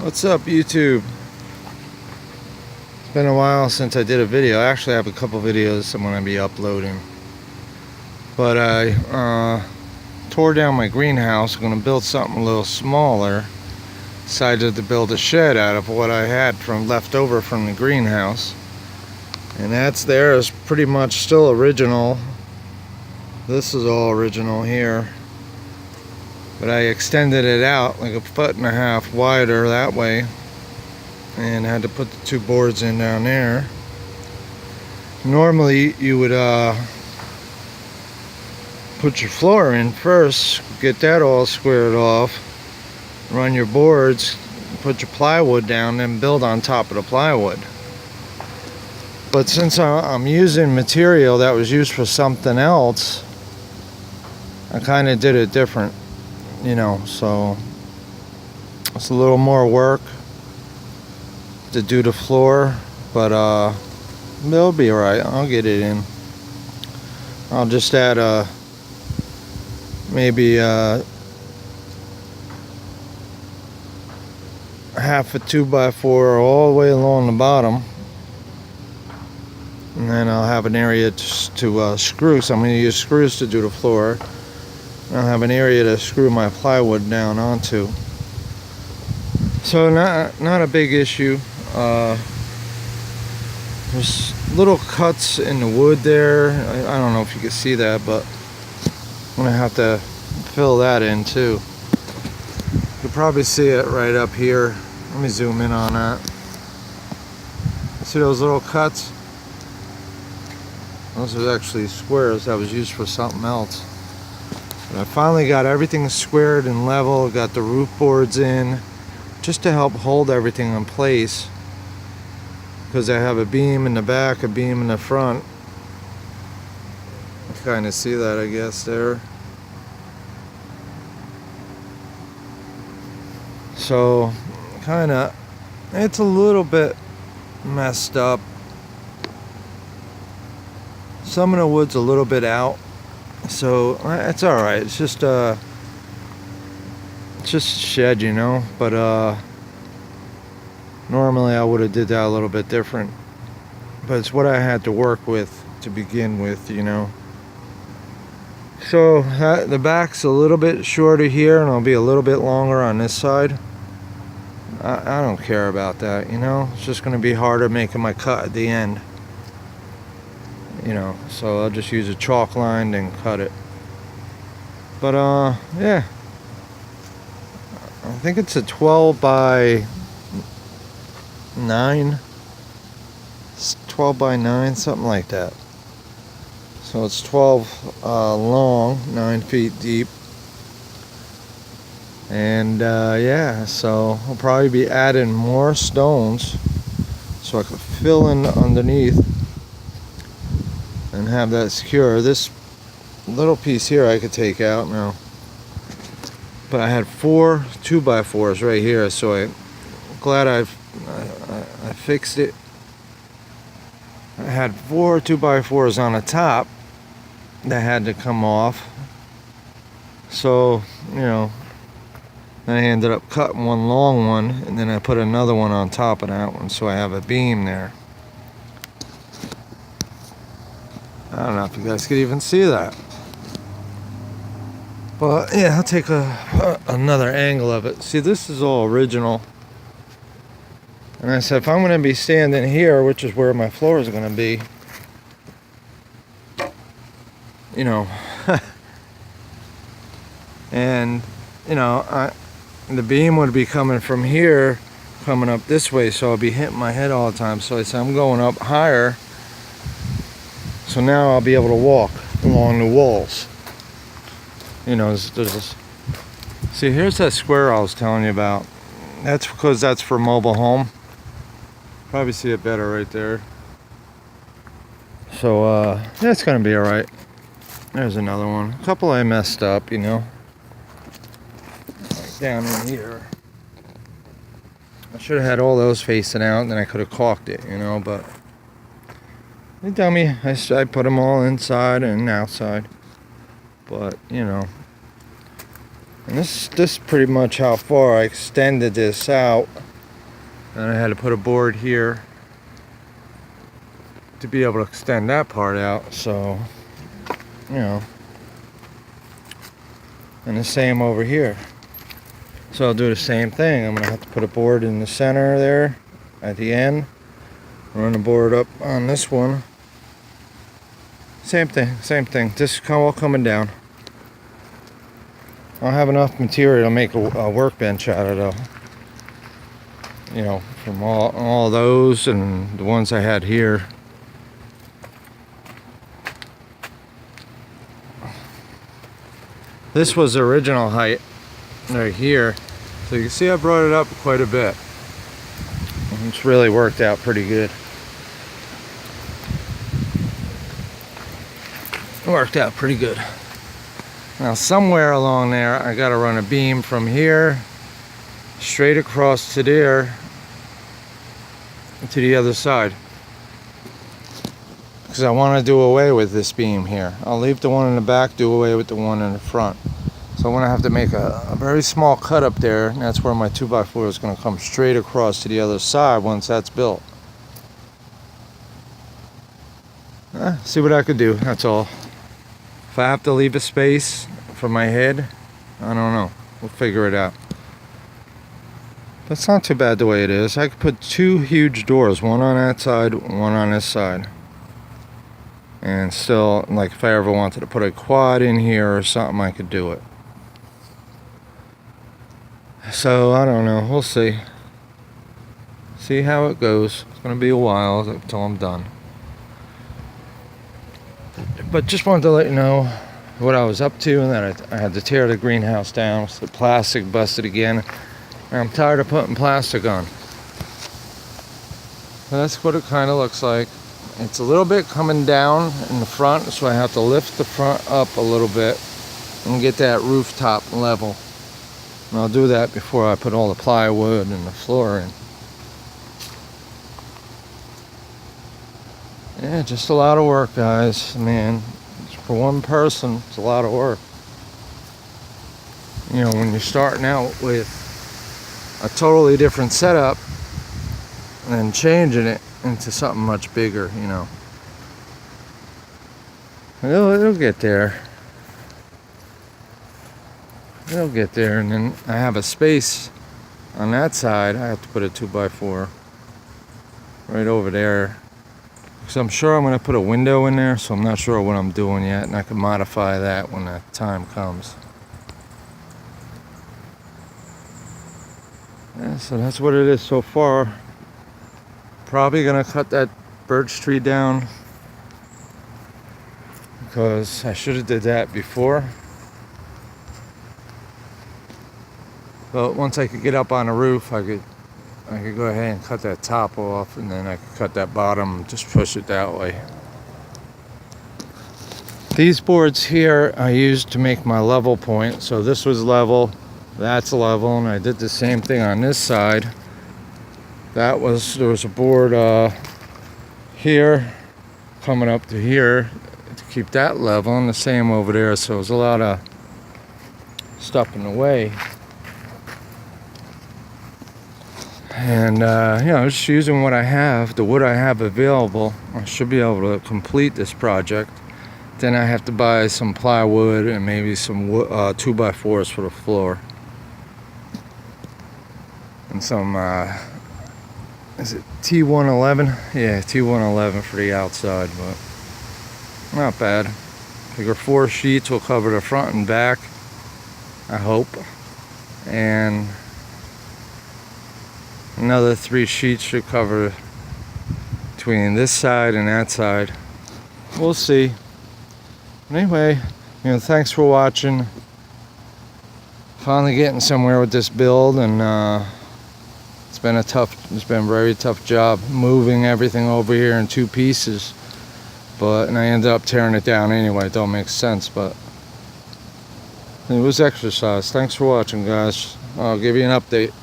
What's up, YouTube? It's been a while since I did a video. I actually have a couple videos I'm going to be uploading. But I tore down my greenhouse. I'm going to build something a little smaller. Decided to build a shed out of what I had from left over from the greenhouse. And that's there is pretty much still original. This is all original here. But I extended it out like 1.5 feet wider that way, and had to put the 2 boards in down there. Normally you would put your floor in first, get that all squared off, run your boards, put your plywood down, then build on top of the plywood. But since I'm using material that was used for something else, I kind of did it different. You know, so it's a little more work to do the floor, but it'll be alright. I'll get it in. I'll just add maybe half a 2x4 all the way along the bottom, and then I'll have an area to screw. So I'm going to use screws to do the floor. I'll have an area to screw my plywood down onto. So not a big issue. There's little cuts in the wood there. I don't know if you can see that, but I'm gonna have to fill that in too. You can probably see it right up here. Let me zoom in on that. See those little cuts? Those are actually squares that was used for something else. I finally got everything squared and level, got the roof boards in, just to help hold everything in place, because I have a beam in the back, a beam in the front. You kind of see that, I guess, there. So, it's a little bit messed up. Some of the wood's a little bit out. So it's all right. It's just a shed, you know. But normally I would have did that a little bit different. But it's what I had to work with to begin with, you know. So the back's a little bit shorter here, and it'll be a little bit longer on this side. I don't care about that, you know. It's just going to be harder making my cut at the end. You know, so I'll just use a chalk line and cut it. But yeah, I think it's a 12 by 9. It's 12 by 9, something like that. So it's 12 long, 9 feet deep. And yeah, so I'll probably be adding more stones so I can fill in underneath and have that secure. This little piece here I could take out now, but I had 4 2x4s right here, so I'm glad I fixed it. I had 4 2x4s on the top that had to come off, so you know, I ended up cutting one long one, and then I put another one on top of that one, so I have a beam there. I don't know if you guys could even see that. But yeah, I'll take another angle of it. See, this is all original. And I said, if I'm going to be standing here, which is where my floor is going to be, you know, and, you know, the beam would be coming from here, coming up this way, so I'll be hitting my head all the time. So I said, I'm going up higher. So now I'll be able to walk along the walls. You know, there's this. See, here's that square I was telling you about. That's because that's for mobile home. Probably see it better right there. So, yeah, it's gonna be all right. There's another one. A couple I messed up, you know. Like down in here. I should have had all those facing out, and then I could have caulked it, you know, but they tell me I put them all inside and outside. But, you know, and this is pretty much how far I extended this out. And I had to put a board here to be able to extend that part out, so, you know. And the same over here. So I'll do the same thing. I'm gonna have to put a board in the center there at the end. Run the board up on this one. Same thing. Just all coming down. I'll have enough material to make a workbench out of though. You know, from all those and the ones I had here. This was the original height right here. So you can see I brought it up quite a bit. It's really worked out pretty good. Worked out pretty good. Now somewhere along there I gotta run a beam from here straight across to there to the other side, because I want to do away with this beam here. I'll leave the one in the back, do away with the one in the front. So I'm going to have to make a very small cut up there, and that's where my 2x4 is going to come straight across to the other side once that's built. See what I could do, that's all. If I have to leave a space for my head, I don't know. We'll figure it out. That's not too bad the way it is. I could put two huge doors, one on that side, one on this side. And still, like if I ever wanted to put a quad in here or something, I could do it. So I don't know, we'll see. See how it goes. It's gonna be a while until I'm done. But just wanted to let you know what I was up to, and that I had to tear the greenhouse down. So the plastic busted again. And I'm tired of putting plastic on. So that's what it kind of looks like. It's a little bit coming down in the front, so I have to lift the front up a little bit and get that rooftop level. And I'll do that before I put all the plywood and the floor in. Yeah, just a lot of work, guys. Man, for one person, it's a lot of work. You know, when you're starting out with a totally different setup and changing it into something much bigger, you know. It'll get there. It'll get there, and then I have a space on that side. I have to put a 2x4 right over there. So I'm sure I'm going to put a window in there, so I'm not sure what I'm doing yet, and I can modify that when the time comes. Yeah, so that's what it is so far. Probably gonna cut that birch tree down because I should have did that before. But once I could get up on the roof, I could go ahead and cut that top off, and then I could cut that bottom, just push it that way. These boards here I used to make my level point. So this was level, that's level, and I did the same thing on this side. There was a board here coming up to here to keep that level, and the same over there. So there's a lot of stuff in the way. And you know, just using what I have, the wood I have available, I should be able to complete this project. Then I have to buy some plywood and maybe some 2x4s for the floor. And some, is it T111? Yeah, T111 for the outside, but not bad. Figure 4 sheets will cover the front and back, I hope. And another 3 sheets should cover between this side and that side. We'll see. Anyway, you know, thanks for watching. Finally getting somewhere with this build, and it's been a very tough job moving everything over here in 2 pieces. And I ended up tearing it down anyway. It don't make sense, but it was exercise. Thanks for watching, guys. I'll give you an update.